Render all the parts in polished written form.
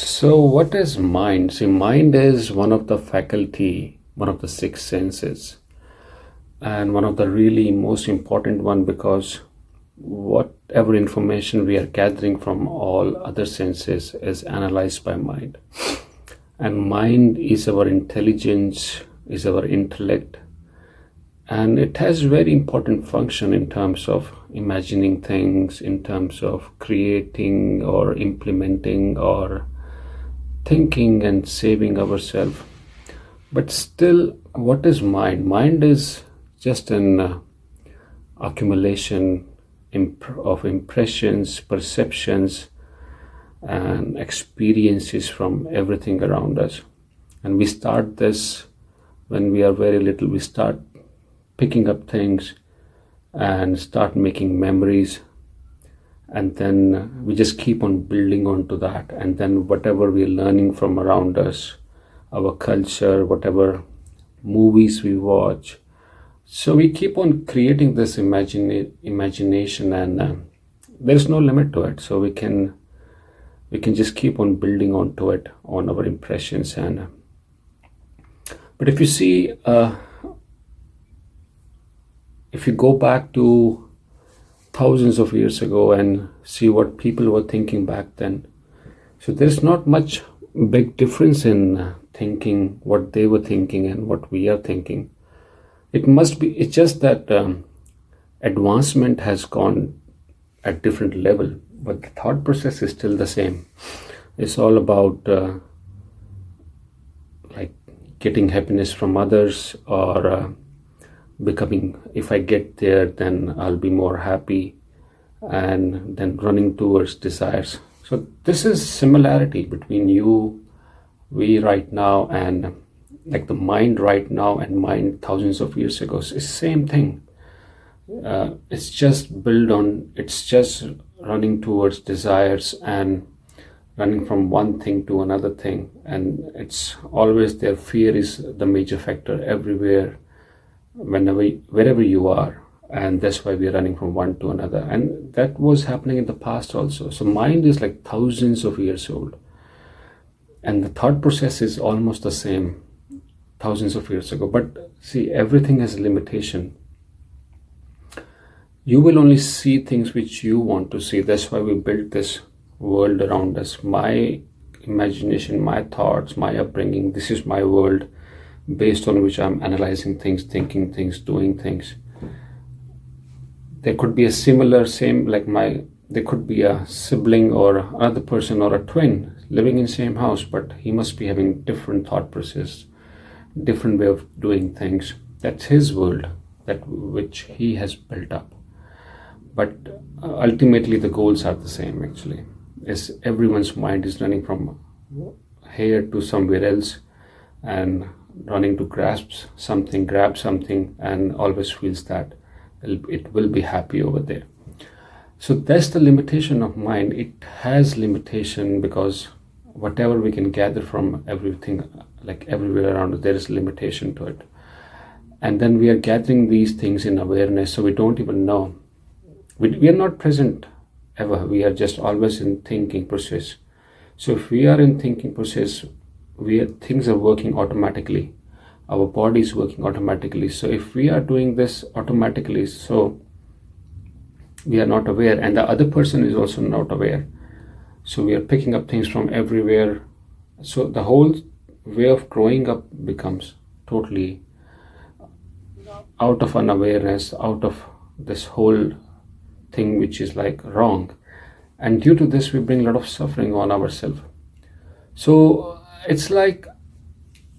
So, what is mind? See, mind is one of the faculty, one of the six senses, and one of the really most important one because whatever information we are gathering from all other senses is analyzed by mind. And mind is our intelligence, is our intellect, and it has very important function in terms of imagining things, in terms of creating or implementing or thinking and saving ourselves. But still, what is mind? Mind is just an accumulation of impressions, perceptions, and experiences from everything around us. And we start this when we are very little. We start picking up things and start making memories, and then we just keep on building onto that, and then whatever we're learning from around us, our culture, whatever movies we watch, so we keep on creating this imagination, and there's no limit to it. So we can just keep on building onto it, on our impressions. And but if you see, if you go back to thousands of years ago and see what people were thinking back then, so there's not much big difference in thinking, what they were thinking and what we are thinking. It's just that advancement has gone at different level, but the thought process is still the same. It's all about like getting happiness from others, or becoming, if I get there then I'll be more happy, and then running towards desires. So this is similarity between we right now, and like the mind right now and mind thousands of years ago. It's the same thing. It's just built on, it's just running towards desires and running from one thing to another thing. And it's always there. Fear is the major factor everywhere, wherever you are. And that's why we're running from one to another. And that was happening in the past also. So mind is like thousands of years old. And the thought process is almost the same thousands of years ago. But see, everything has a limitation. You will only see things which you want to see. That's why we built this world around us. My imagination, my thoughts, my upbringing, this is my world based on which I'm analyzing things, thinking things, doing things. There could be a similar, there could be a sibling or another person or a twin living in the same house, but he must be having different thought process, different way of doing things. That's his world, that which he has built up. But ultimately the goals are the same actually. Is everyone's mind is running from here to somewhere else, and running to grab something, and always feels that it will be happy over there. So that's the limitation of mind. It has limitation because whatever we can gather from everything, like everywhere around us, there is limitation to it. And then we are gathering these things in awareness, so we don't even know. We are not present ever. We are just always in thinking process. So if we are in thinking process, things are working automatically. Our body is working automatically. So if we are doing this automatically, so we are not aware, and the other person is also not aware. So we are picking up things from everywhere. So the whole way of growing up becomes totally out of unawareness, out of this whole thing which is like wrong. And due to this, we bring a lot of suffering on ourselves. So it's like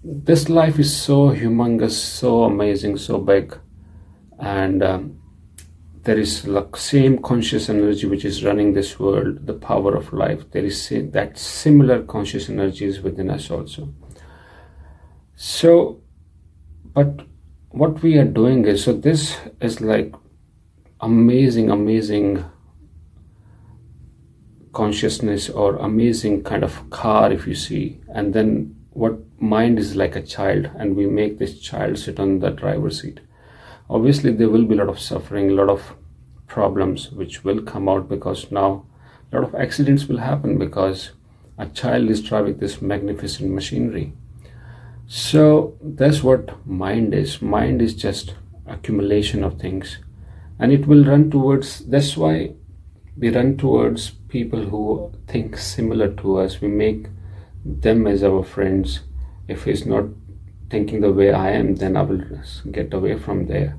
this life is so humongous, so amazing, so big, and there is like same conscious energy which is running this world, the power of life. There is that similar conscious energy is within us also. So, but what we are doing is, so this is like amazing consciousness, or amazing kind of car if you see. And then what mind is like a child, and we make this child sit on the driver's seat. Obviously there will be a lot of suffering, a lot of problems which will come out, because now a lot of accidents will happen, because A child is driving this magnificent machinery. So that's what mind is. Mind is just accumulation of things, and it will run towards. That's why we run towards people who think similar to us. We make them as our friends. If he's not thinking the way I am, then I will get away from there.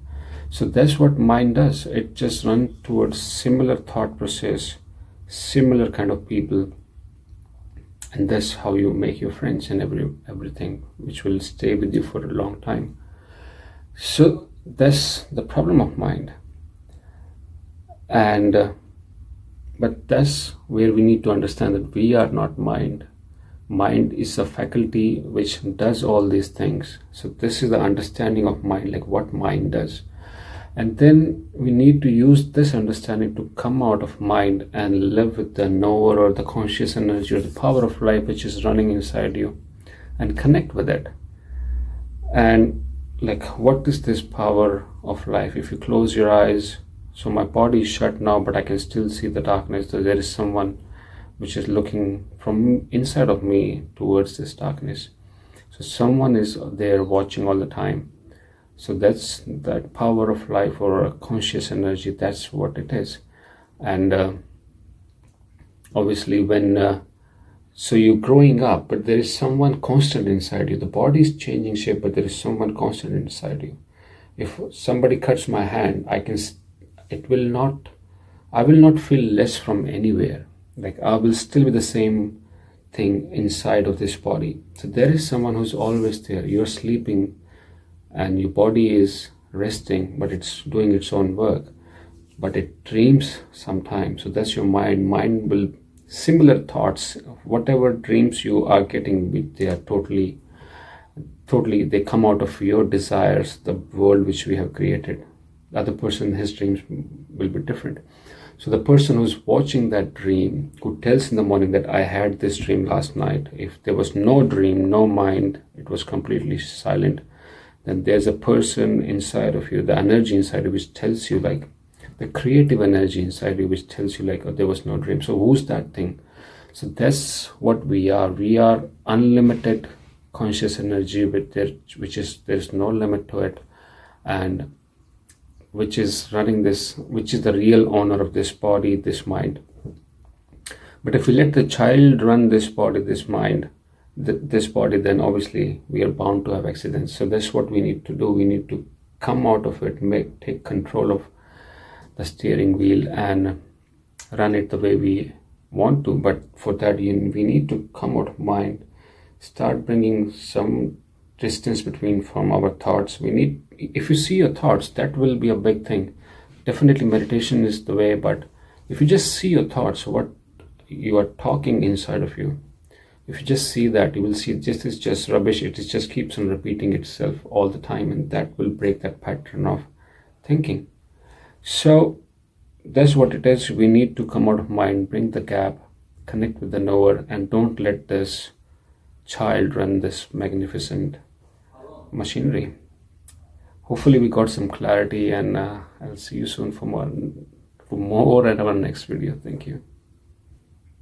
So that's what mind does. It just runs towards similar thought process, similar kind of people, and that's how you make your friends and everything, which will stay with you for a long time. So that's the problem of mind, and but that's where we need to understand that we are not mind. Mind is a faculty which does all these things. So this is the understanding of mind, like what mind does. And then we need to use this understanding to come out of mind and live with the knower or the conscious energy or the power of life which is running inside you, and connect with it. And like, what is this power of life? If you close your eyes, so my body is shut now, but I can still see the darkness. So there is someone which is looking from inside of me towards this darkness. So someone is there watching all the time. So that's that power of life or a conscious energy. That's what it is. And obviously when so you're growing up, but there is someone constant inside you. The body is changing shape, but there is someone constant inside you. If somebody cuts my hand, I will not feel less from anywhere. Like, I will still be the same thing inside of this body. So there is someone who's always there. You're sleeping and your body is resting, but it's doing its own work, but it dreams sometimes. So that's your mind. Mind will similar thoughts, whatever dreams you are getting, they are totally they come out of your desires, the world which we have created. The other person, his dreams will be different. So the person who's watching that dream, who tells in the morning that I had this dream last night, if there was no dream, no mind, it was completely silent, then there's a person inside of you, the energy inside you, which tells you, like the creative energy inside you, which tells you like, oh, there was no dream. So who's that thing? So that's what we are. We are unlimited conscious energy which is, there's no limit to it, and which is running this, which is the real owner of this body, this mind. But if we let the child run this body, this mind, this body, then obviously we are bound to have accidents. So that's what we need to do. We need to come out of it, take control of the steering wheel and run it the way we want to. But for that, we need to come out of mind, start bringing some distance between from our thoughts. If you see your thoughts, that will be a big thing. Definitely meditation is the way, but if you just see your thoughts, what you are talking inside of you, if you just see that, you will see this is just rubbish. It just keeps on repeating itself all the time, and that will break that pattern of thinking. So that's what it is. We need to come out of mind, bring the gap, connect with the knower, and don't let this child run this magnificent machinery. Hopefully we got some clarity, and I'll see you soon for more at our next video. Thank you.